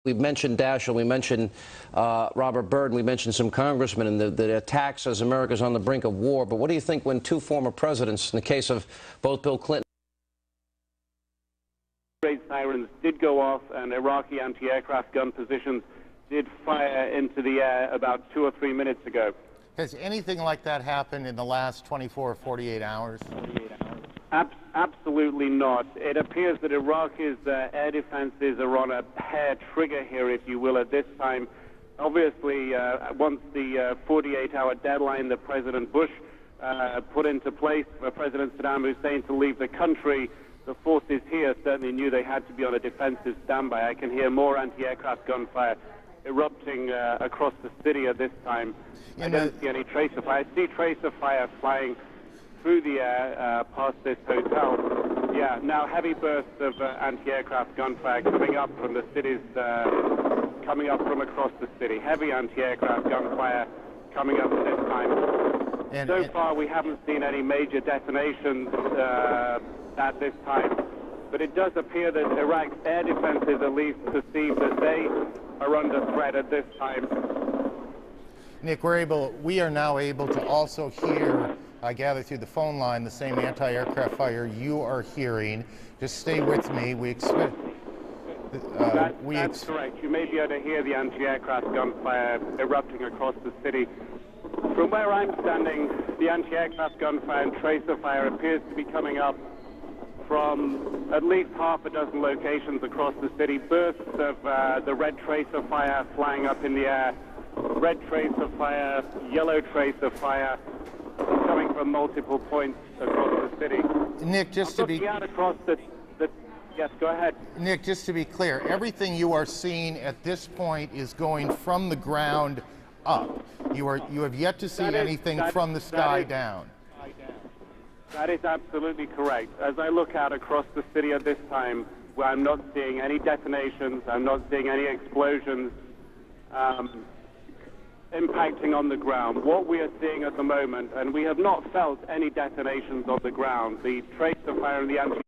We mentioned Daschle, we mentioned Robert Byrd, and we mentioned some congressmen and the attacks as America's on the brink of war. But what do you think when two former presidents, in the case of both Bill Clinton, great sirens did go off and Iraqi anti-aircraft gun positions did fire into the air about 2 or 3 minutes ago. Has anything like that happened in the last 24 or 48 hours? Absolutely not. It appears that Iraq's air defenses are on a hair trigger here, if you will, at this time. Obviously, once the 48-hour deadline that President Bush put into place for President Saddam Hussein to leave the country, the forces here certainly knew they had to be on a defensive standby. I can hear more anti-aircraft gunfire erupting across the city at this time. I don't see any tracer fire. I see tracer fire flying through the air past this hotel. Yeah, now heavy bursts of anti-aircraft gunfire coming up from the cities, coming up from across the city. Heavy anti-aircraft gunfire coming up at this time. So far, we haven't seen any major detonations at this time, but it does appear that Iraq's air defenses at least perceive that they are under threat at this time. Nick, we are now able to also hear, I gather through the phone line, the same anti-aircraft fire you are hearing. Just stay with me. We expect... That's correct. You may be able to hear the anti-aircraft gunfire erupting across the city. From where I'm standing, the anti-aircraft gunfire and tracer fire appears to be coming up from at least half a dozen locations across the city. Bursts of the red tracer fire flying up in the air. Red tracer fire, yellow tracer fire, coming from multiple points across the city. Nick, just to be out across the yes, go ahead. Nick, just to be clear, everything you are seeing at this point is going from the ground up. You have yet to see anything from the sky down. That is absolutely correct. As I look out across the city at this time, where I'm not seeing any detonations, I'm not seeing any explosions impacting on the ground. What we are seeing at the moment, and we have not felt any detonations on the ground, the tracer fire and the anti